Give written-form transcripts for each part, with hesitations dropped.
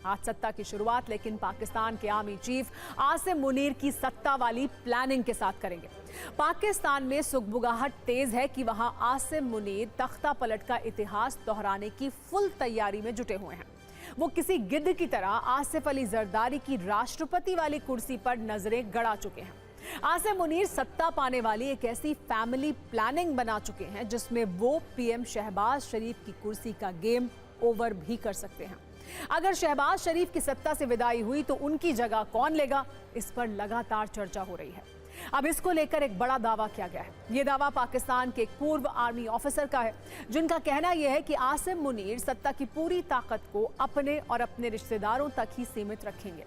आज सत्ता की शुरुआत लेकिन पाकिस्तान के आर्मी चीफ आसिम मुनीर की सत्ता वाली प्लानिंग के साथ करेंगे। पाकिस्तान में सुगबुगाहट तेज है कि वहां आसिम मुनीर तख्ता पलट का इतिहास दोहराने की फुल तैयारी में जुटे हुए हैं। वो किसी गिद्ध की तरह आसिफ अली जरदारी की राष्ट्रपति वाली कुर्सी पर नजरें गड़ा चुके हैं। आसिम मुनीर सत्ता पाने वाली एक ऐसी फैमिली प्लानिंग बना चुके हैं जिसमें वो पीएम शहबाज शरीफ की कुर्सी का गेम ओवर भी कर सकते हैं। अगर शहबाज शरीफ की सत्ता से विदाई हुई तो उनकी जगह कौन लेगा, इस पर लगातार चर्चा हो रही है। अब इसको लेकर एक बड़ा दावा किया गया है। यह दावा पाकिस्तान के एक पूर्व आर्मी ऑफिसर का है, जिनका कहना यह है कि आसिम मुनीर सत्ता की पूरी ताकत को अपने और अपने रिश्तेदारों तक ही सीमित रखेंगे।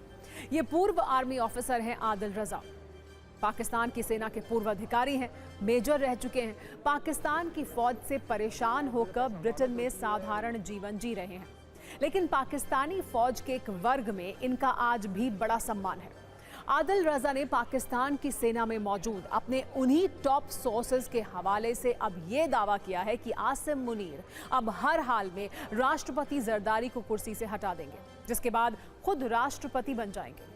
ये पूर्व आर्मी ऑफिसर हैं आदिल रजा। पाकिस्तान की सेना के पूर्व अधिकारी हैं, मेजर रह चुके हैं। पाकिस्तान की फौज से परेशान होकर ब्रिटेन में साधारण जीवन जी रहे हैं, लेकिन पाकिस्तानी फौज के एक वर्ग में इनका आज भी बड़ा सम्मान है। आदिल रजा ने पाकिस्तान की सेना में मौजूद अपने उन्हीं टॉप सोर्सेज के हवाले से अब ये दावा किया है कि आसिम मुनीर अब हर हाल में राष्ट्रपति जरदारी को कुर्सी से हटा देंगे, जिसके बाद खुद राष्ट्रपति बन जाएंगे।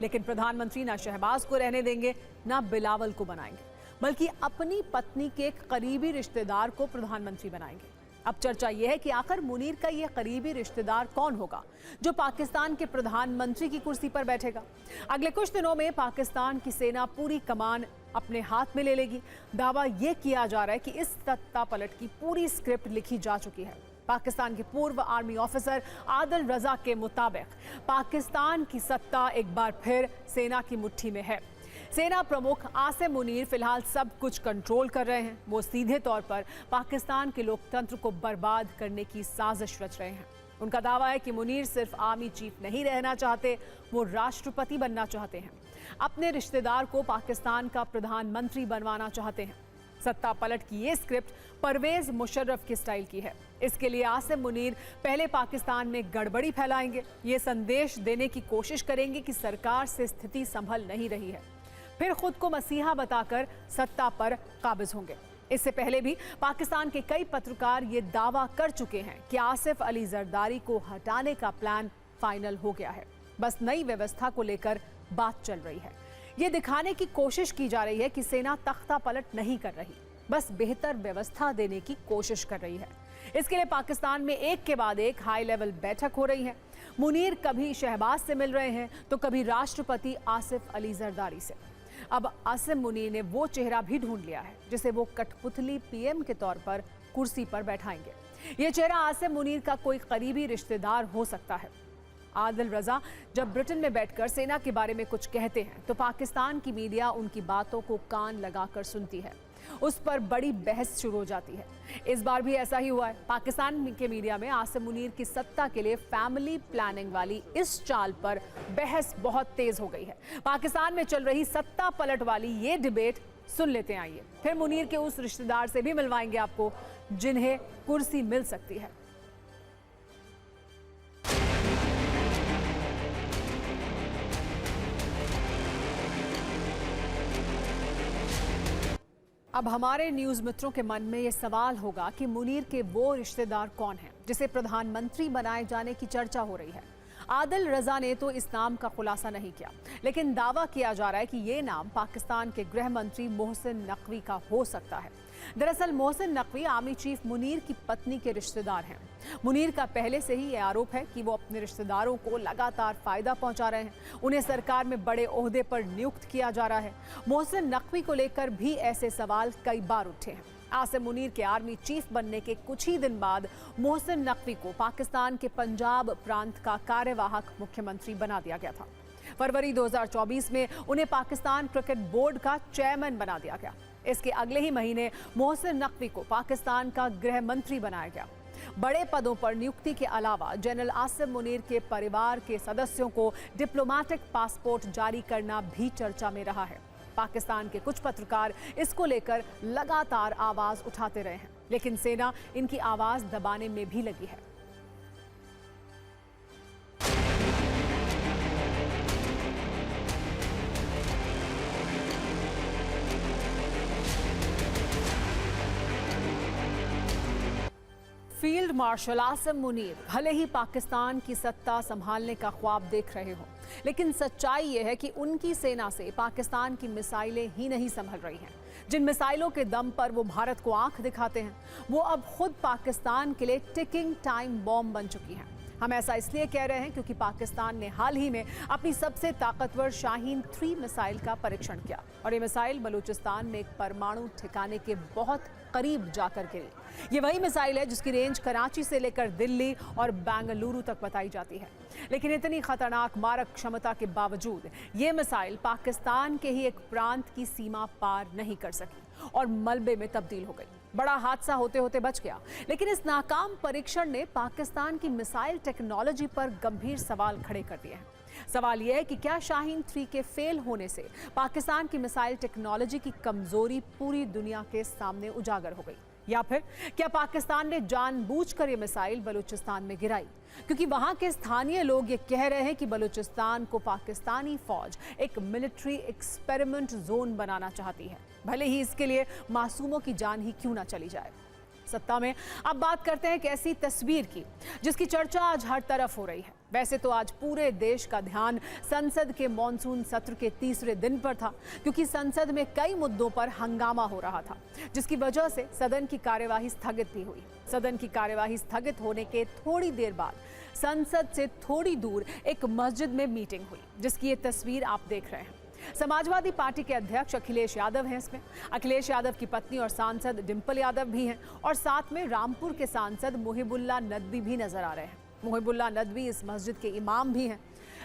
लेकिन प्रधानमंत्री ना शहबाज को रहने देंगे, ना बिलावल को बनाएंगे, बल्कि अपनी पत्नी के एक करीबी रिश्तेदार को प्रधानमंत्री बनाएंगे। अब चर्चा यह है कि आखिर मुनीर का यह करीबी रिश्तेदार कौन होगा जो पाकिस्तान के प्रधानमंत्री की कुर्सी पर बैठेगा। अगले कुछ दिनों में पाकिस्तान की सेना पूरी कमान अपने हाथ में ले लेगी। दावा यह किया जा रहा है कि इस सत्ता पलट की पूरी स्क्रिप्ट लिखी जा चुकी है। पाकिस्तान के पूर्व आर्मी ऑफिसर आदिल रजा के मुताबिक पाकिस्तान की सत्ता एक बार फिर सेना की मुट्ठी में है। सेना प्रमुख आसिम मुनीर फिलहाल सब कुछ कंट्रोल कर रहे हैं। वो सीधे तौर पर पाकिस्तान के लोकतंत्र को बर्बाद करने की साजिश रच रहे हैं। उनका दावा है कि मुनीर सिर्फ आर्मी चीफ नहीं रहना चाहते, वो राष्ट्रपति बनना चाहते हैं। अपने रिश्तेदार को पाकिस्तान का प्रधानमंत्री बनवाना चाहते हैं। सत्ता पलट की ये स्क्रिप्ट परवेज मुशर्रफ की स्टाइल की है। इसके लिए आसिम मुनीर पहले पाकिस्तान में गड़बड़ी फैलाएंगे, ये संदेश देने की कोशिश करेंगे कि सरकार से स्थिति संभल नहीं रही है, फिर खुद को मसीहा बताकर सत्ता पर काबिज होंगे। इससे पहले भी पाकिस्तान के कई पत्रकार ये दावा कर चुके हैं कि आसिफ अली जरदारी को हटाने का प्लान फाइनल हो गया है। बस नई व्यवस्था को लेकर बात चल रही है। ये दिखाने की कोशिश की जा रही है कि सेना तख्ता पलट नहीं कर रही, बस बेहतर व्यवस्था देने की कोशिश कर रही है। इसके लिए पाकिस्तान में एक के बाद एक हाई लेवल बैठक हो रही है। मुनीर कभी शहबाज से मिल रहे हैं तो कभी राष्ट्रपति आसिफ अली जरदारी से। अब आसिम मुनीर ने वो चेहरा भी ढूंढ लिया है जिसे वो कठपुतली पीएम के तौर पर कुर्सी पर बैठाएंगे। ये चेहरा आसिम मुनीर का कोई करीबी रिश्तेदार हो सकता है। आदिल रजा जब ब्रिटेन में बैठकर सेना के बारे में कुछ कहते हैं तो पाकिस्तान की मीडिया उनकी बातों को कान लगाकर सुनती है, उस पर बड़ी बहस शुरू हो जाती है। इस बार भी ऐसा ही हुआ है। पाकिस्तान के मीडिया में आसिम मुनीर की सत्ता के लिए फैमिली प्लानिंग वाली इस चाल पर बहस बहुत तेज हो गई है। पाकिस्तान में चल रही सत्ता पलट वाली ये डिबेट सुन लेते हैं, आइए। फिर मुनीर के उस रिश्तेदार से भी मिलवाएंगे आपको जिन्हें कुर्सी मिल सकती है। अब हमारे न्यूज मित्रों के मन में ये सवाल होगा कि मुनीर के वो रिश्तेदार कौन हैं जिसे प्रधानमंत्री बनाए जाने की चर्चा हो रही है। आदिल रजा ने तो इस नाम का खुलासा नहीं किया, लेकिन दावा किया जा रहा है कि ये नाम पाकिस्तान के गृह मंत्री मोहसिन नकवी का हो सकता है। दरअसल मोहसिन नकवी आर्मी चीफ मुनीर की पत्नी के रिश्तेदार हैं। मुनीर का पहले से ही ये आरोप है कि वो अपने रिश्तेदारों को लगातार फायदा पहुंचा रहे हैं। उन्हें सरकार में बड़े ओहदे पर नियुक्त किया जा रहा है। मोहसिन नकवी को लेकर भी ऐसे सवाल कई बार उठे हैं। आसिम मुनीर के आर्मी चीफ बनने के कुछ ही दिन बाद मोहसिन नकवी को पाकिस्तान के पंजाब प्रांत का कार्यवाहक मुख्यमंत्री बना दिया गया था। फरवरी 2024 में उन्हें पाकिस्तान क्रिकेट बोर्ड का चेयरमैन बना दिया गया। इसके अगले ही महीने मोहसिन नकवी को पाकिस्तान का गृह मंत्री बनाया गया। बड़े पदों पर नियुक्ति के अलावा जनरल आसिम मुनीर के परिवार के सदस्यों को डिप्लोमेटिक पासपोर्ट जारी करना भी चर्चा में रहा है। पाकिस्तान के कुछ पत्रकार इसको लेकर लगातार आवाज उठाते रहे हैं, लेकिन सेना इनकी आवाज दबाने में भी लगी है। फील्ड मार्शल आसिम मुनीर भले ही पाकिस्तान की सत्ता संभालने का ख्वाब देख रहे हों, लेकिन सच्चाई यह है कि उनकी सेना से पाकिस्तान की मिसाइलें ही नहीं संभल रही हैं। जिन मिसाइलों के दम पर वो भारत को आंख दिखाते हैं, वो अब खुद पाकिस्तान के लिए टिकिंग टाइम बॉम्ब बन चुकी हैं। हम ऐसा इसलिए कह रहे हैं क्योंकि पाकिस्तान ने हाल ही में अपनी सबसे ताकतवर शाहीन 3 मिसाइल का परीक्षण किया और ये मिसाइल बलूचिस्तान में एक परमाणु ठिकाने के बहुत करीब जाकर गिरी। ये वही मिसाइल है जिसकी रेंज कराची से लेकर दिल्ली और बेंगलुरु तक बताई जाती है, लेकिन इतनी खतरनाक मारक क्षमता के बावजूद ये मिसाइल पाकिस्तान के ही एक प्रांत की सीमा पार नहीं कर सकी और मलबे में तब्दील हो गई। बड़ा हादसा होते होते बच गया, लेकिन इस नाकाम परीक्षण ने पाकिस्तान की मिसाइल टेक्नोलॉजी पर गंभीर सवाल खड़े कर दिए हैं। सवाल यह है कि क्या शाहीन 3 के फेल होने से पाकिस्तान की मिसाइल टेक्नोलॉजी की कमजोरी पूरी दुनिया के सामने उजागर हो गई, या फिर क्या पाकिस्तान ने जानबूझकर ये मिसाइल बलूचिस्तान में गिराई क्योंकि वहां के स्थानीय लोग ये कह रहे हैं कि बलूचिस्तान को पाकिस्तानी फौज एक मिलिट्री एक्सपेरिमेंट जोन बनाना चाहती है, भले ही इसके लिए मासूमों की जान ही क्यों ना चली जाए। सत्ता में अब बात करते हैं एक ऐसी तस्वीर की जिसकी चर्चा आज हर तरफ हो रही है। वैसे तो आज पूरे देश का ध्यान संसद के मॉनसून सत्र के तीसरे दिन पर था, क्योंकि संसद में कई मुद्दों पर हंगामा हो रहा था, जिसकी वजह से सदन की कार्यवाही स्थगित भी हुई। सदन की कार्यवाही स्थगित होने के थोड़ी देर बाद संसद से थोड़ी दूर एक मस्जिद में मीटिंग हुई, जिसकी ये तस्वीर आप देख रहे हैं। समाजवादी पार्टी के अध्यक्ष अखिलेश यादव हैं इसमें। अखिलेश यादव की पत्नी और सांसद डिंपल यादव भी हैं और साथ में रामपुर के सांसद मुहिबुल्लाह नदवी भी नजर आ रहे हैं। मुहिबुल्लाह नदवी इस मस्जिद के इमाम भी हैं।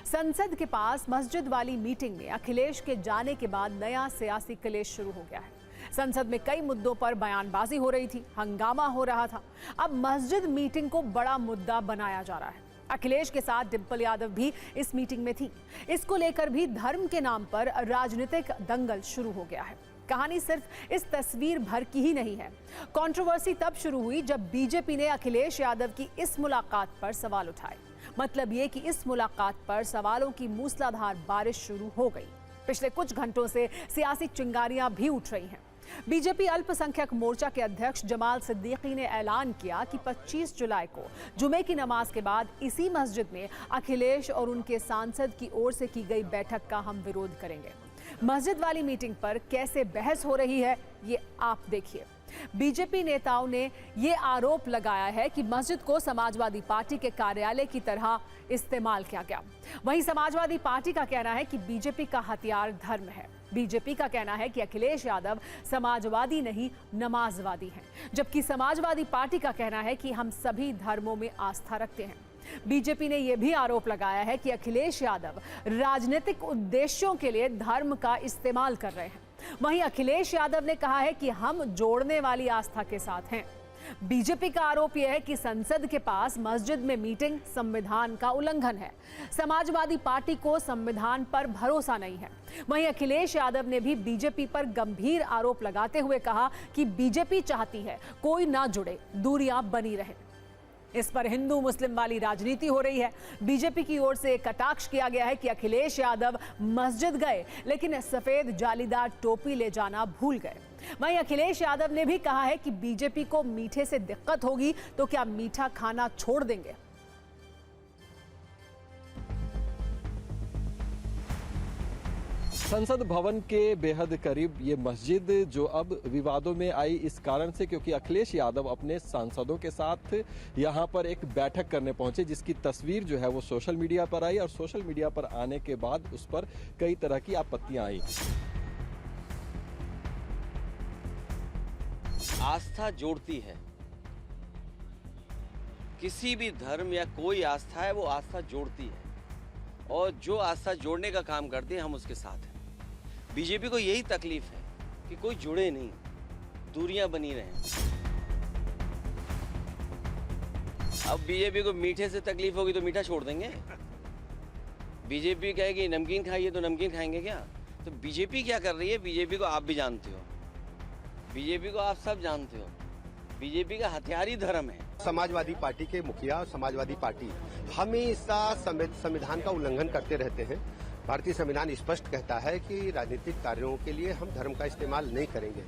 संसद के पास मस्जिद वाली मीटिंग में अखिलेश के जाने के बाद नया सियासी कलेश शुरू हो गया है। संसद में कई मुद्दों पर बयानबाजी हो रही थी, हंगामा हो रहा था। अब मस्जिद मीटिंग को बड़ा मुद्दा बनाया जा रहा है। अखिलेश के साथ डिंपल यादव भी इस मीटिंग में थी। इसको लेकर भी धर्म के नाम पर राजनीतिक दंगल शुरू हो गया है। कहानी सिर्फ इस तस्वीर भर की ही नहीं है। कंट्रोवर्सी तब शुरू हुई जब बीजेपी ने अखिलेश यादव की इस मुलाकात पर सवाल उठाए। मतलब ये कि इस मुलाकात पर सवालों की मूसलाधार बारिश शुरू हो गई। पिछले कुछ घंटों से सियासी चिंगारियां भी उठ रही हैं। बीजेपी अल्पसंख्यक मोर्चा के अध्यक्ष जमाल सिद्दीकी ने ऐलान किया कि 25 जुलाई को जुमे की नमाज के बाद इसी मस्जिद में अखिलेश और उनके सांसद की ओर से की गई बैठक का हम विरोध करेंगे। मस्जिद वाली मीटिंग पर कैसे बहस हो रही है ये आप देखिए। बीजेपी नेताओं ने ये आरोप लगाया है कि मस्जिद को समाजवादी पार्टी के कार्यालय की तरह इस्तेमाल किया गया। वहीं समाजवादी पार्टी का कहना है कि बीजेपी का हथियार धर्म है। बीजेपी का कहना है कि अखिलेश यादव समाजवादी नहीं नमाजवादी हैं, जबकि समाजवादी पार्टी का कहना है कि हम सभी धर्मों में आस्था रखते हैं। बीजेपी ने यह भी आरोप लगाया है कि अखिलेश यादव राजनीतिक उद्देश्यों के लिए धर्म का इस्तेमाल कर रहे हैं। वहीं अखिलेश यादव ने कहा है कि हम जोड़ने वाली आस्था के साथ हैं। बीजेपी का आरोप यह है कि संसद के पास मस्जिद में मीटिंग संविधान का उल्लंघन है। समाजवादी पार्टी को संविधान पर भरोसा नहीं है। वहीं अखिलेश यादव ने भी बीजेपी पर गंभीर आरोप लगाते हुए कहा कि बीजेपी चाहती है कोई ना जुड़े, दूरियां बनी रहे। इस पर हिंदू मुस्लिम वाली राजनीति हो रही है। बीजेपी की ओर से कटाक्ष किया गया है कि अखिलेश यादव मस्जिद गए लेकिन सफेद जालीदार टोपी ले जाना भूल गए। वहीं अखिलेश यादव ने भी कहा है कि बीजेपी को मीठे से दिक्कत होगी तो क्या मीठा खाना छोड़ देंगे। संसद भवन के बेहद करीब ये मस्जिद जो अब विवादों में आई इस कारण से क्योंकि अखिलेश यादव अपने सांसदों के साथ यहाँ पर एक बैठक करने पहुंचे, जिसकी तस्वीर जो है वो सोशल मीडिया पर आई और सोशल मीडिया पर आने के बाद उस पर कई तरह की आपत्तियां आई। आस्था जोड़ती है, किसी भी धर्म या कोई आस्था है वो आस्था जोड़ती है और जो आस्था जोड़ने का काम करती है हम उसके साथ हैं। बीजेपी को यही तकलीफ है कि कोई जुड़े नहीं, दूरियां बनी रहें। अब बीजेपी को मीठे से तकलीफ होगी तो मीठा छोड़ देंगे। बीजेपी कहेगी नमकीन खाइए तो नमकीन खाएंगे क्या? तो बीजेपी क्या कर रही है, बीजेपी को आप भी जानते हो, बीजेपी को आप सब जानते हो। बीजेपी का हथियार ही धर्म है। समाजवादी पार्टी के मुखिया और समाजवादी पार्टी हमेशा संविधान का उल्लंघन करते रहते हैं। भारतीय संविधान स्पष्ट कहता है कि राजनीतिक कार्यों के लिए हम धर्म का इस्तेमाल नहीं करेंगे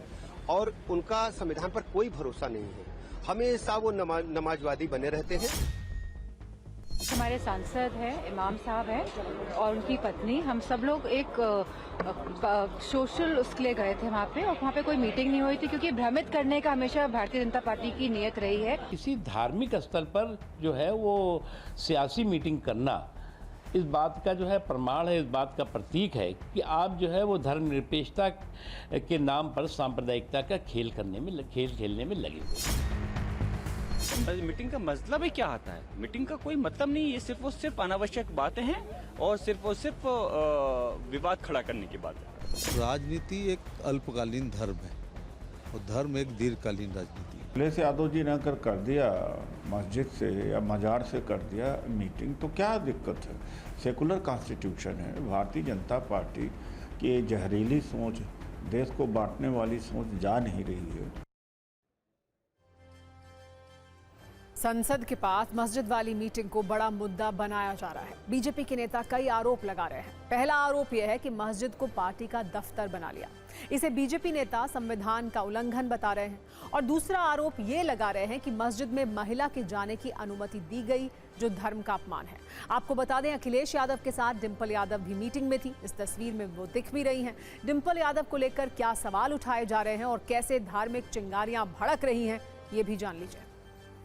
और उनका संविधान पर कोई भरोसा नहीं है। हमेशा वो नमाजवादी बने रहते हैं। हमारे सांसद हैं, इमाम साहब हैं और उनकी पत्नी, हम सब लोग एक सोशल उसके लिए गए थे वहाँ पे, और वहाँ पे कोई मीटिंग नहीं हुई थी क्योंकि भ्रमित करने का हमेशा भारतीय जनता पार्टी की नीयत रही है। किसी धार्मिक स्थल पर जो है वो सियासी मीटिंग करना इस बात का जो है प्रमाण है, इस बात का प्रतीक है कि आप जो है वो धर्मनिरपेक्षता के नाम पर सांप्रदायिकता का खेल खेलने में लगे हुए। मीटिंग का मतलब ही क्या आता है? मीटिंग का कोई मतलब नहीं, ये सिर्फ और सिर्फ अनावश्यक बातें हैं और सिर्फ विवाद खड़ा करने की बात है। राजनीति एक अल्पकालीन धर्म है और धर्म एक दीर्घकालीन राजनीति है। अखिलेश यादव जी ने अगर कर दिया मस्जिद से या मजार से कर दिया मीटिंग तो क्या दिक्कत है? सेकुलर कॉन्स्टिट्यूशन है। भारतीय जनता पार्टी की जहरीली सोच, देश को बांटने वाली सोच जा नहीं रही है। संसद के पास मस्जिद वाली मीटिंग को बड़ा मुद्दा बनाया जा रहा है। बीजेपी के नेता कई आरोप लगा रहे हैं। पहला आरोप यह है कि मस्जिद को पार्टी का दफ्तर बना लिया। इसे बीजेपी नेता संविधान का उल्लंघन बता रहे हैं। और दूसरा आरोप ये लगा रहे हैं कि मस्जिद में महिला के जाने की अनुमति दी गई, जो धर्म का अपमान है। आपको बता दें, अखिलेश यादव के साथ डिंपल यादव भी मीटिंग में थी। इस तस्वीर में वो दिख भी रही हैं। डिंपल यादव को लेकर क्या सवाल उठाए जा रहे हैं और कैसे धार्मिक चिंगारियां भड़क रही हैं, ये भी जान लीजिए।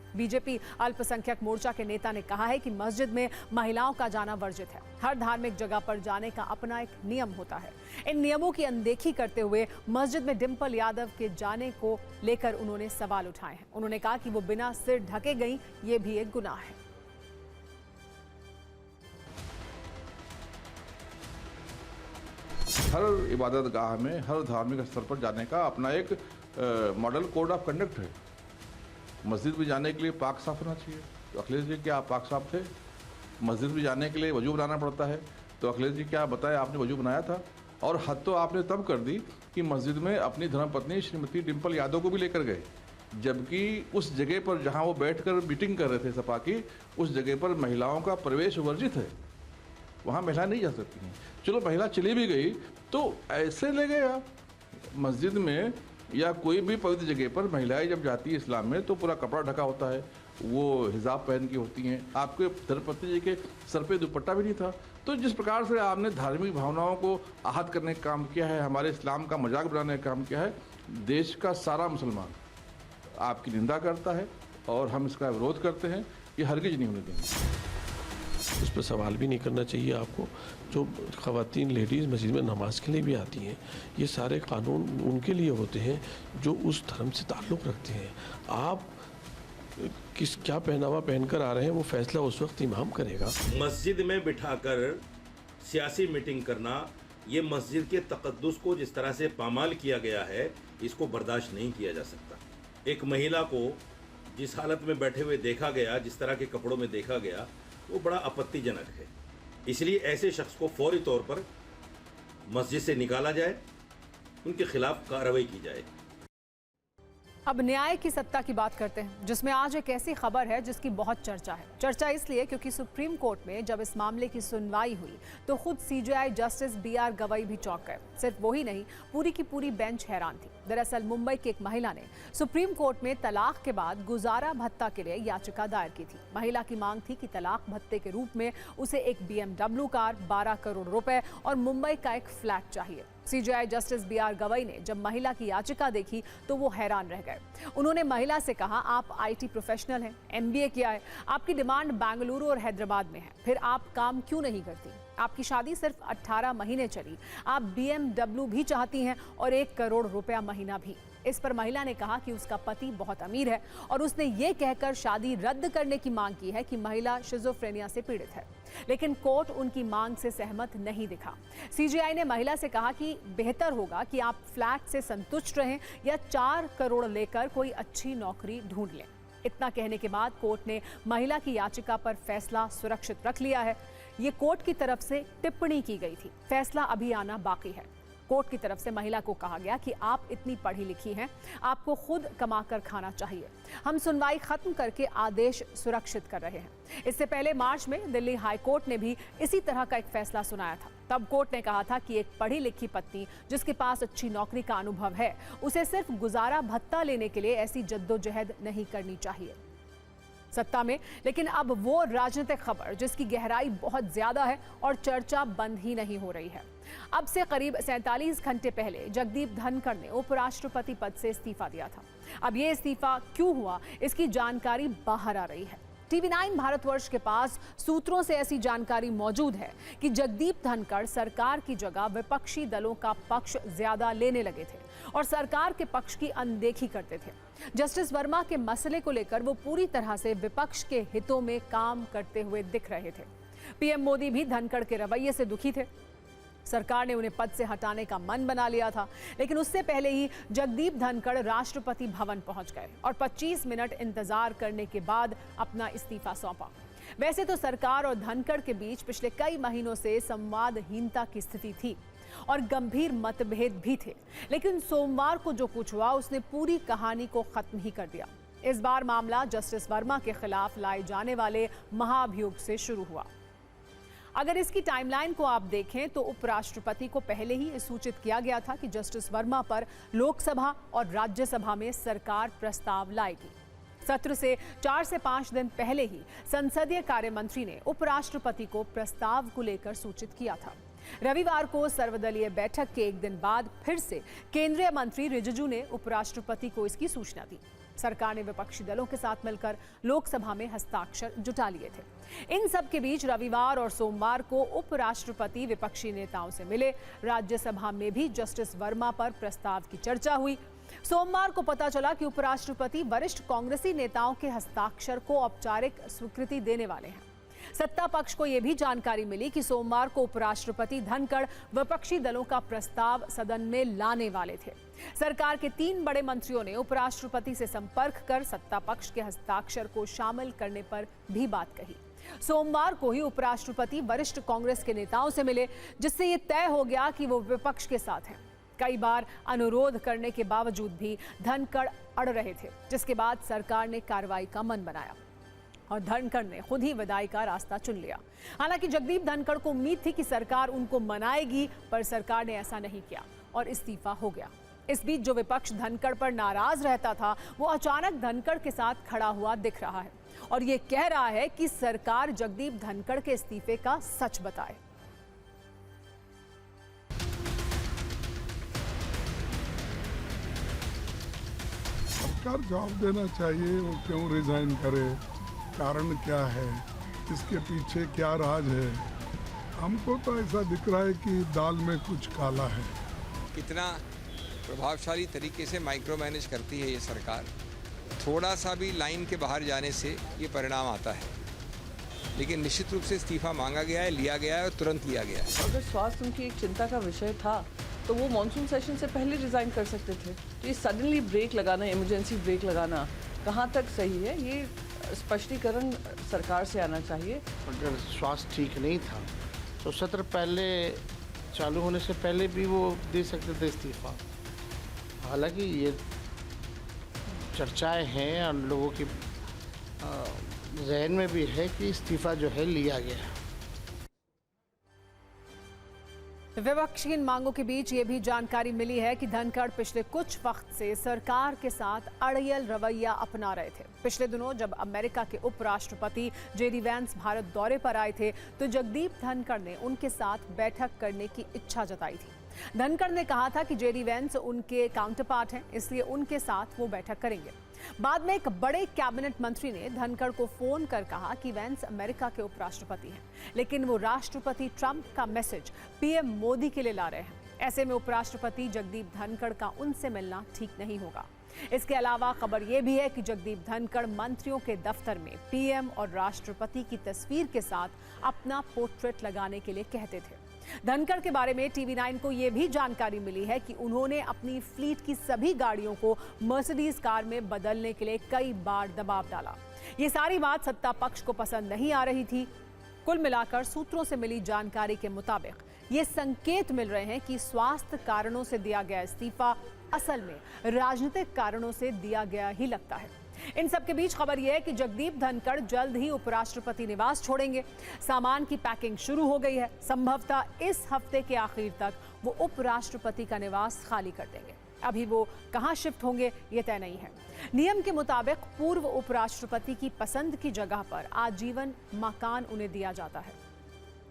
बीजेपी अल्पसंख्यक मोर्चा के नेता ने कहा है कि मस्जिद में महिलाओं का जाना वर्जित है। हर धार्मिक जगह पर जाने का अपना एक नियम होता है। इन नियमों की अनदेखी करते हुए मस्जिद में डिंपल यादव के जाने को लेकर उन्होंने सवाल उठाए हैं। उन्होंने कहा कि वो बिना सिर ढके गई, ये भी एक गुनाह है। हर इबादत गाह में, हर धार्मिक स्थल पर जाने का अपना एक मॉडल कोड ऑफ कंडक्ट है। मस्जिद में जाने के लिए पाक साफ होना चाहिए। तो अखिलेश जी क्या पाक साफ थे? मस्जिद में जाने के लिए वजू बनाना पड़ता है। तो अखिलेश जी क्या बताए, आपने वजू बनाया था? और हद तो आपने तब कर दी कि मस्जिद में अपनी धर्मपत्नी श्रीमती डिंपल यादव को भी लेकर गए, जबकि उस जगह पर जहां वो बैठकर मीटिंग कर रहे थे सपा की, उस जगह पर महिलाओं का प्रवेश वर्जित है। वहाँ महिलाएं नहीं जा सकती हैं। चलो महिला चली भी गई तो ऐसे ले गए आप। मस्जिद में या कोई भी पवित्र जगह पर महिलाएं जब जाती है इस्लाम में तो पूरा कपड़ा ढका होता है, वो हिजाब पहन की होती हैं। आपके धर्मपत्नी जी के सर पे दुपट्टा भी नहीं था। तो जिस प्रकार से आपने धार्मिक भावनाओं को आहत करने का काम किया है, हमारे इस्लाम का मजाक बनाने का काम किया है, देश का सारा मुसलमान आपकी निंदा करता है और हम इसका विरोध करते हैं। ये हरगिज नहीं होने देंगे। उस पर सवाल भी नहीं करना चाहिए आपको। जो ख़वातीन लेडीज़ मस्जिद में नमाज के लिए भी आती हैं, ये सारे कानून उनके लिए होते हैं जो उस धर्म से ताल्लुक़ रखते हैं। आप क्या पहनावा पहनकर आ रहे हैं, वो फैसला उस वक्त इमाम करेगा। मस्जिद में बिठाकर सियासी मीटिंग करना, ये मस्जिद के तक़द्दुस को जिस तरह से पामाल किया गया है, इसको बर्दाश्त नहीं किया जा सकता। एक महिला को जिस हालत में बैठे हुए देखा गया, जिस तरह के कपड़ों में देखा गया, वो बड़ा आपत्तिजनक है। इसलिए ऐसे शख्स को फौरी तौर पर मस्जिद से निकाला जाए, उनके खिलाफ कार्रवाई की जाए। अब न्याय की सत्ता की बात करते हैं, जिसमें आज एक ऐसी खबर है जिसकी बहुत चर्चा है। चर्चा इसलिए क्योंकि सुप्रीम कोर्ट में जब इस मामले की सुनवाई हुई तो खुद सीजेआई जस्टिस बीआर गवई भी चौंक गए। सिर्फ वही नहीं, पूरी की पूरी बेंच हैरान थी। दरअसल मुंबई की एक महिला ने सुप्रीम कोर्ट में तलाक के बाद गुजारा भत्ता के लिए याचिका दायर की थी। महिला की मांग थी कि तलाक भत्ते के रूप में उसे एक BMW कार, 12 करोड़ रुपए और मुंबई का एक फ्लैट चाहिए। सीजेआई जस्टिस बीआर गवई ने जब महिला की याचिका देखी तो वो हैरान रह गए। उन्होंने महिला से कहा, आप IT प्रोफेशनल हैं, MBA किया है, आपकी डिमांड बेंगलुरु और हैदराबाद में है, फिर आप काम क्यों नहीं करती? आपकी शादी सिर्फ 18 महीने चली, आप BMW भी चाहती हैं और 1 करोड़ रुपया महीना भी। इस पर महिला ने कहा कि उसका पति बहुत अमीर है और उसने ये कहकर शादी रद्द करने की मांग की है कि महिला शिज़ोफ्रेनिया से पीड़ित है। लेकिन कोर्ट उनकी मांग से सहमत नहीं दिखा। सीजेआई ने महिला से कहा कि बेहतर होगा कि आप फ्लैट से संतुष्ट रहें या 4 करोड़ लेकर कोई अच्छी नौकरी ढूंढ लें। इतना कहने के बाद कोर्ट ने महिला की याचिका पर फैसला सुरक्षित रख लिया है। ये कोर्ट की तरफ से टिप्पणी की गई थी, फैसला अभी आना बाकी है। कोर्ट की तरफ से महिला को कहा गया कि आप इतनी पढ़ी लिखी हैं, आपको खुद कमाकर खाना चाहिए। हम सुनवाई खत्म करके आदेश सुरक्षित कर रहे हैं। इससे पहले मार्च में दिल्ली हाई कोर्ट ने भी इसी तरह का एक फैसला सुनाया था। तब कोर्ट ने कहा था कि एक पढ़ी लिखी पत्नी जिसके पास अच्छी नौकरी का अनुभव है, उसे सिर्फ गुजारा भत्ता लेने के लिए ऐसी जद्दोजहद नहीं करनी चाहिए। सत्ता में लेकिन अब वो राजनीतिक खबर जिसकी गहराई बहुत ज्यादा है और चर्चा बंद ही नहीं हो रही है। अब से करीब 47 घंटे पहले जगदीप धनखड़ ने उपराष्ट्रपति पद से इस्तीफा दिया था। अब ये इस्तीफा क्यों हुआ, इसकी जानकारी बाहर आ रही है। TV9 भारतवर्ष के पास सूत्रों से ऐसी जानकारी मौजूद है कि जगदीप धनखड़ सरकार की जगह विपक्षी दलों का पक्ष ज्यादा लेने लगे थे और सरकार के पक्ष की अनदेखी करते थे। जस्टिस वर्मा के मसले को लेकर वो पूरी तरह से विपक्ष के हितों में काम करते हुए दिख रहे थे। पीएम मोदी भी धनखड़ के रवैये से दुखी थे। सरकार ने उन्हें पद से हटाने का मन बना लिया था, लेकिन उससे पहले ही जगदीप धनखड़ राष्ट्रपति भवन पहुंच गए और 25 मिनट इंतजार करने के बाद अपना इस्तीफा सौंपा। वैसे तो सरकार और धनखड़ के बीच पिछले कई महीनों से संवादहीनता की स्थिति थी और गंभीर मतभेद भी थे, लेकिन सोमवार को जो कुछ हुआ उसने पूरी कहानी को खत्म ही कर दिया। इस बार मामला जस्टिस वर्मा के खिलाफ लाए जाने वाले महाभियोग से शुरू हुआ। अगर इसकी टाइमलाइन को आप देखें तो उपराष्ट्रपति को पहले ही सूचित किया गया था कि जस्टिस वर्मा पर लोकसभा और राज्यसभा में सरकार प्रस्ताव लाएगी। सत्र से 4 से 5 दिन पहले ही संसदीय कार्य मंत्री ने उपराष्ट्रपति को प्रस्ताव को लेकर सूचित किया था। रविवार को सर्वदलीय बैठक के एक दिन बाद फिर से केंद्रीय मंत्री रिजिजू ने उपराष्ट्रपति को इसकी सूचना दी। सरकार ने विपक्षी दलों के साथ मिलकर लोकसभा में हस्ताक्षर जुटा लिए थे। इन सब के बीच रविवार और सोमवार को उपराष्ट्रपति विपक्षी नेताओं से मिले। राज्यसभा में भी जस्टिस वर्मा पर प्रस्ताव की चर्चा हुई। सोमवार को पता चला कि उपराष्ट्रपति वरिष्ठ कांग्रेसी नेताओं के हस्ताक्षर को औपचारिक स्वीकृति देने वाले हैं। सत्ता पक्ष को यह भी जानकारी मिली कि सोमवार को उपराष्ट्रपति धनखड़ विपक्षी दलों का प्रस्ताव सदन में लाने वाले थे। सरकार के 3 बड़े मंत्रियों ने उपराष्ट्रपति से संपर्क कर सत्ता पक्ष के हस्ताक्षर को शामिल करने पर भी बात कही। सोमवार को ही उपराष्ट्रपति वरिष्ठ कांग्रेस के नेताओं से मिले, जिससे यह तय हो गया कि वो विपक्ष के साथ हैं। कई बार अनुरोध करने के बावजूद भी धनखड़ अड़ रहे थे, जिसके बाद सरकार ने कार्रवाई का मन बनाया और धनखड़ ने खुद ही विदाई का रास्ता चुन लिया। हालांकि जगदीप धनखड़ को उम्मीद थी कि सरकार उनको मनाएगी, पर सरकार ने ऐसा नहीं किया और इस्तीफा हो गया। इस बीच जो विपक्ष धनखड़ पर नाराज रहता था, वो अचानक धनखड़ के साथ खड़ा हुआ दिख रहा है और ये कह रहा है कि सरकार जगदीप धनखड़ के इस्तीफे का सच बताए। सरकार जवाब देना चाहिए, वो क्यों रिजाइन करे, कारण क्या है, इसके पीछे क्या राज है। हमको तो ऐसा दिख रहा है कि दाल में कुछ काला है। कितना प्रभावशाली तरीके से माइक्रो मैनेज करती है ये सरकार। थोड़ा सा भी लाइन के बाहर जाने से ये परिणाम आता है, लेकिन निश्चित रूप से इस्तीफा मांगा गया है, लिया गया है और तुरंत लिया गया है। अगर स्वास्थ्य उनकी एक चिंता का विषय था तो वो मॉनसून सेशन से पहले रिजाइन कर सकते थे। तो ये सडनली ब्रेक लगाना, इमरजेंसी ब्रेक लगाना कहाँ तक सही है, ये स्पष्टीकरण सरकार से आना चाहिए। अगर स्वास्थ्य ठीक नहीं था तो सत्र पहले चालू होने से पहले भी वो दे सकते थे इस्तीफा। हालांकि ये चर्चाएं हैं और लोगों की जहन में भी है कि इस्तीफा जो है लिया गया है। विपक्षी इन मांगों के बीच ये भी जानकारी मिली है कि धनखड़ पिछले कुछ वक्त से सरकार के साथ अड़ियल रवैया अपना रहे थे। पिछले दिनों जब अमेरिका के उपराष्ट्रपति जेडी वैंस भारत दौरे पर आए थे, तो जगदीप धनखड़ ने उनके साथ बैठक करने की इच्छा जताई थी। धनखड़ ने कहा था कि जेडी वैंस उनके काउंटरपार्ट हैं, इसलिए उनके साथ वो बैठक करेंगे। बाद में एक बड़े कैबिनेट मंत्री ने धनखड़ को फोन कर कहा कि वैंस अमेरिका के उपराष्ट्रपति हैं, लेकिन वो राष्ट्रपति ट्रंप का मैसेज पीएम मोदी के लिए ला रहे हैं। ऐसे में उपराष्ट्रपति जगदीप धनखड़ का उनसे मिलना ठीक नहीं होगा। इसके अलावा खबर यह भी है कि जगदीप धनखड़ मंत्रियों के दफ्तर में पीएम और राष्ट्रपति की तस्वीर के साथ अपना पोर्ट्रेट लगाने के लिए कहते थे। धनखड़ के बारे में TV9 को यह भी जानकारी मिली है कि उन्होंने अपनी फ्लीट की सभी गाड़ियों को मर्सिडीज कार में बदलने के लिए कई बार दबाव डाला। ये सारी बात सत्ता पक्ष को पसंद नहीं आ रही थी। कुल मिलाकर सूत्रों से मिली जानकारी के मुताबिक ये संकेत मिल रहे हैं कि स्वास्थ्य कारणों से दिया गया इस्तीफा असल में राजनीतिक कारणों से दिया गया ही लगता है। इन सब के बीच खबर यह है कि जगदीप धनखड़ जल्द ही उपराष्ट्रपति निवास छोड़ेंगे। सामान की पैकिंग शुरू हो गई है। संभवतः इस हफ्ते के आखिर तक वो उपराष्ट्रपति का निवास खाली कर देंगे। अभी वो कहां शिफ्ट होंगे ये तय नहीं है। नियम के मुताबिक पूर्व उपराष्ट्रपति की पसंद की जगह पर आजीवन मकान उन्हें दिया जाता है।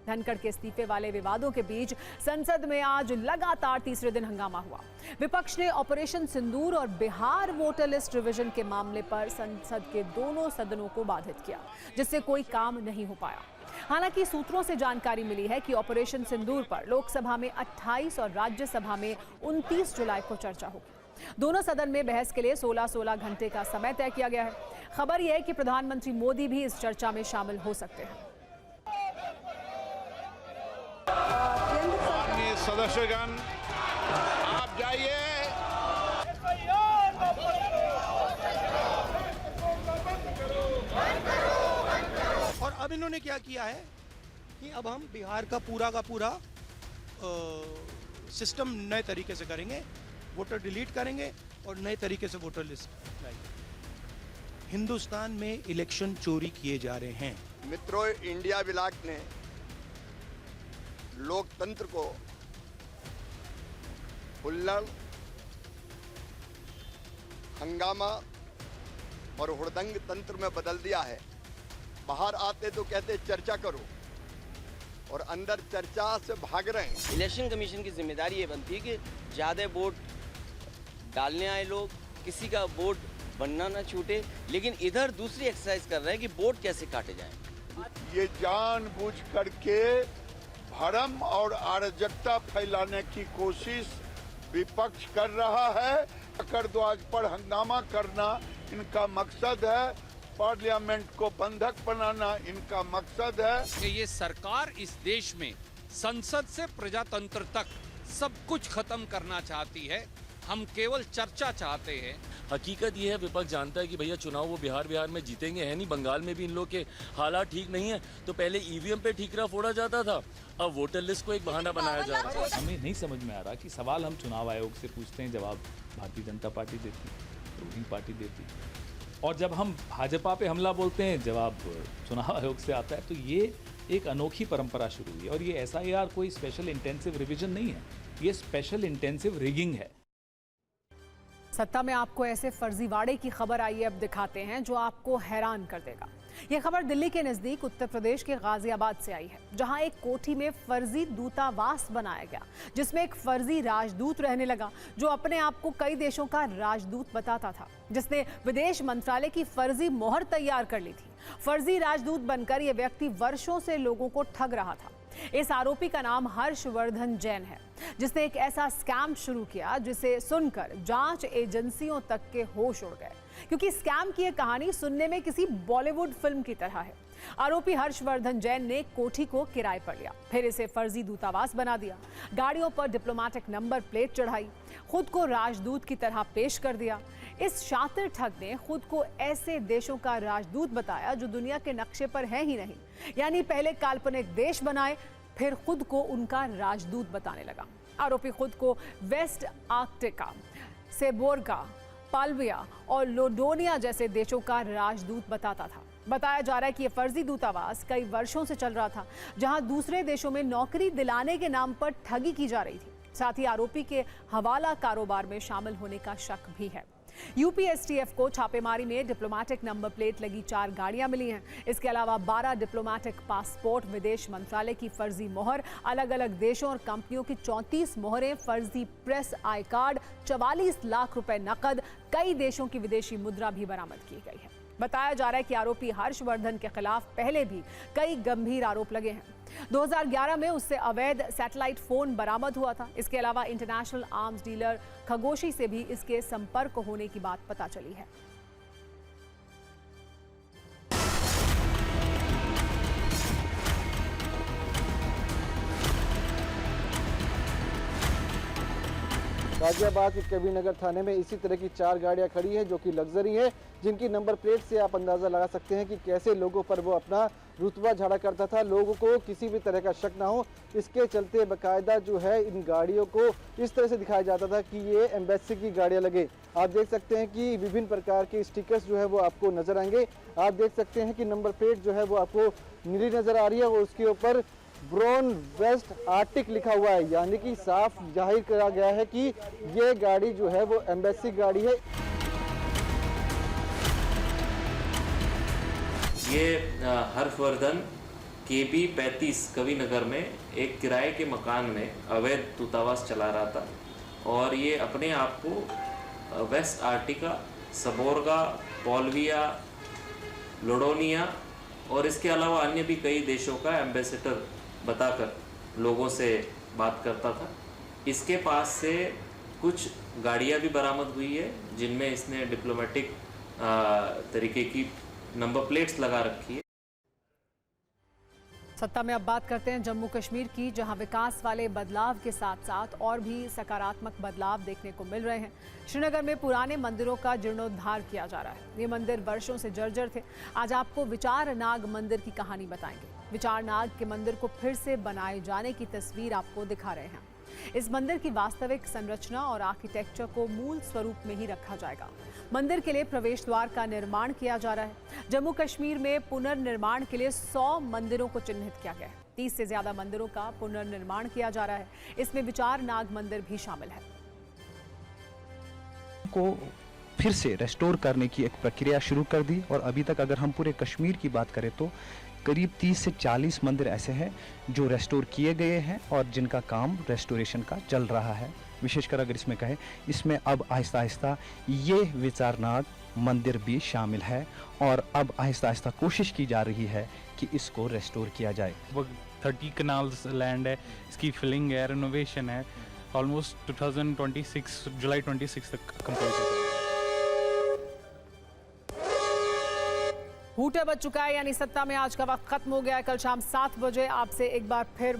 धनखड़ के इस्तीफे वाले विवादों के बीच संसद में आज लगातार तीसरे दिन हंगामा हुआ। विपक्ष ने ऑपरेशन सिंदूर और बिहार वोटर लिस्ट रिवीजन के मामले पर संसद के दोनों सदनों को बाधित किया, जिससे कोई काम नहीं हो पाया। हालांकि सूत्रों से जानकारी मिली है कि ऑपरेशन सिंदूर पर लोकसभा में 28 और राज्यसभा में 29 जुलाई को चर्चा होगी। दोनों सदन में बहस के लिए 16-16 घंटे का समय तय किया गया है। खबर यह है कि प्रधानमंत्री मोदी भी इस चर्चा में शामिल हो सकते हैं। सदस्यगण आप जाइए। और अब इन्होंने क्या किया है कि अब हम बिहार का पूरा सिस्टम नए तरीके से करेंगे, वोटर डिलीट करेंगे और नए तरीके से वोटर लिस्ट लाएंगे। हिंदुस्तान में इलेक्शन चोरी किए जा रहे हैं। मित्रों, इंडिया ब्लॉक ने लोकतंत्र को हुल्लड़, हंगामा और हुड़दंग तंत्र में बदल दिया है। बाहर आते तो कहते चर्चा करो और अंदर चर्चा से भाग रहे हैं। इलेक्शन कमीशन की जिम्मेदारी ये बनती है कि ज़्यादा वोट डालने आए लोग, किसी का वोट बनना ना छूटे, लेकिन इधर दूसरी एक्सरसाइज कर रहे हैं कि वोट कैसे काटे जाएं। ये जानबूझ करके भरम और अराजकता फैलाने की कोशिश विपक्ष कर रहा है। ध्वज पर हंगामा करना इनका मकसद है। पार्लियामेंट को बंधक बनाना इनका मकसद है। कि ये सरकार इस देश में संसद से प्रजातंत्र तक सब कुछ खत्म करना चाहती है। हम केवल चर्चा चाहते हैं। हकीकत ये है, विपक्ष जानता है कि भैया चुनाव वो बिहार में जीतेंगे है नहीं। बंगाल में भी इन लोग के हालात ठीक नहीं है, तो पहले ईवीएम पे ठीकरा फोड़ा जाता था, अब वोटर लिस्ट को एक बहाना बनाया जा रहा है। हमें नहीं समझ में आ रहा कि सवाल हम चुनाव आयोग से पूछते हैं, जवाब भारतीय जनता पार्टी देती, रूलिंग पार्टी देती, और जब हम भाजपा पे हमला बोलते हैं जवाब चुनाव आयोग से आता है। तो ये एक अनोखी परंपरा शुरू हुई है और ये SIR कोई स्पेशल इंटेंसिव रिवीजन नहीं है, ये स्पेशल इंटेंसिव रिगिंग है। सत्ता में आपको ऐसे फर्जीवाड़े की खबर आई है, अब दिखाते हैं जो आपको हैरान कर देगा। यह खबर दिल्ली के नजदीक उत्तर प्रदेश के गाजियाबाद से आई है, जहां एक कोठी में फर्जी दूतावास बनाया गया, जिसमें एक फर्जी राजदूत रहने लगा, जो अपने आप को कई देशों का राजदूत बताता था, जिसने विदेश मंत्रालय की फर्जी मोहर तैयार कर ली थी। फर्जी राजदूत बनकर यह व्यक्ति वर्षों से लोगों को ठग रहा था। इस आरोपी का नाम हर्षवर्धन जैन है, जिसने एक ऐसा स्कैम शुरू किया जिसे सुनकर जांच एजेंसियों तक के होश उड़ गए, क्योंकि स्कैम की यह कहानी सुनने में किसी बॉलीवुड फिल्म की तरह है। आरोपी हर्षवर्धन जैन ने कोठी को किराए पर लिया, फिर इसे फर्जी दूतावास बना दिया, गाड़ियों पर डिप्लोमेटिक नंबर प्लेट चढ़ाई, खुद को राजदूत की तरह पेश कर दिया। इस शातिर ठग ने खुद को ऐसे देशों का राजदूत बताया जो दुनिया के नक्शे पर है ही नहीं, यानी पहले काल्पनिक देश बनाए, फिर खुद को उनका राजदूत बताने लगा। आरोपी खुद को वेस्ट आर्कटिका, सेबोर्गा, पाल्विया और लोडोनिया जैसे देशों का राजदूत बताता था। बताया जा रहा है कि यह फर्जी दूतावास कई वर्षों से चल रहा था, जहां दूसरे देशों में नौकरी दिलाने के नाम पर ठगी की जा रही थी। साथ ही आरोपी के हवाला कारोबार में शामिल होने का शक भी है। यूपी एसटीएफ को छापेमारी में डिप्लोमेटिक नंबर प्लेट लगी 4 गाड़ियां मिली हैं। इसके अलावा 12 डिप्लोमेटिक पासपोर्ट, विदेश मंत्रालय की फर्जी मोहर, अलग अलग देशों और कंपनियों की 34 मोहरें, फर्जी प्रेस आई कार्ड, 44 लाख रुपए नकद, कई देशों की विदेशी मुद्रा भी बरामद की गई है। बताया जा रहा है कि आरोपी हर्षवर्धन के खिलाफ पहले भी कई गंभीर आरोप लगे हैं। 2011 में उससे अवैध सैटेलाइट फोन बरामद हुआ था। इसके अलावा इंटरनेशनल आर्म्स डीलर खगोशी से भी इसके संपर्क होने की बात पता चली है। गाजियाबाद के कबीरनगर थाने में इसी तरह की 4 गाड़ियां खड़ी हैं जो कि लग्जरी है, जिनकी नंबर प्लेट से आप अंदाज़ा लगा सकते हैं कि कैसे लोगों पर वो अपना रुतबा झाड़ा करता था, लोगों को किसी भी तरह का शक ना हो। इसके चलते बाकायदा जो है इन गाड़ियों को इस तरह से दिखाया जाता था कि ये एम्बेसी की गाड़ियां लगे। आप देख सकते हैं कि विभिन्न प्रकार के स्टिकर्स जो है वो आपको नजर आएंगे। आप देख सकते हैं कि नंबर प्लेट जो है वो आपको नीली नजर आ रही है और उसके ऊपर ब्रॉन वेस्ट आर्टिक लिखा हुआ है, यानी कि साफ जाहिर करा गया है कि ये गाड़ी जो है वो एम्बेसी गाड़ी है। ये हर्षवर्धन KB 35 कविनगर में एक किराए के मकान में अवैध दूतावास चला रहा था और ये अपने आप को वेस्ट आर्टिका, सबोर्गा, पोल्विया, लोडोनिया और इसके अलावा अन्य भी कई देशों का एम्बेसडर बताकर लोगों से बात करता था। इसके पास से कुछ गाड़ियां भी बरामद हुई है जिनमें इसने डिप्लोमेटिक तरीके की नंबर प्लेट्स लगा रखी है। सत्ता में अब बात करते हैं जम्मू कश्मीर की, जहां विकास वाले बदलाव के साथ साथ और भी सकारात्मक बदलाव देखने को मिल रहे हैं। श्रीनगर में पुराने मंदिरों का जीर्णोद्धार किया जा रहा है। ये मंदिर वर्षों से जर्जर थे। आज आपको विचारनाग मंदिर की कहानी बताएंगे। विचारनाग के मंदिर को फिर से बनाए जाने की तस्वीर आपको दिखा रहे हैं। इस मंदिर की वास्तविक संरचना और आर्किटेक्चर को मूल स्वरूप में ही रखा जाएगा। मंदिर के लिए प्रवेश द्वार का निर्माण किया जा रहा है। जम्मू कश्मीर में पुनर्निर्माण के लिए 100 मंदिरों को चिन्हित किया गया है। 30 से ज्यादा मंदिरों का पुनर्निर्माण किया जा रहा है। इसमें विचारनाग मंदिर भी शामिल है। को फिर से रेस्टोर करने की एक प्रक्रिया शुरू कर दी और अभी तक अगर हम पूरे कश्मीर की बात करें तो करीब 30 से 40 मंदिर ऐसे हैं जो रेस्टोर किए गए हैं और जिनका काम रेस्टोरेशन का चल रहा है। विशेषकर अगर इसमें कहें, इसमें अब आहिस्ता आहिस्ता ये विचारनाग मंदिर भी शामिल है और अब आहिस्ता आहिस्ता कोशिश की जा रही है कि इसको रेस्टोर किया जाए। 30 कनाल्स लैंड है, इसकी फिलिंग है, रिनोवेशन है, ऑलमोस्ट 2026 जुलाई 26 तक कंप्लीट हो जाएगा। हूटे बज चुका है, यानी सत्ता में आज का वक्त खत्म हो गया है। कल शाम 7 बजे आपसे एक बार फिर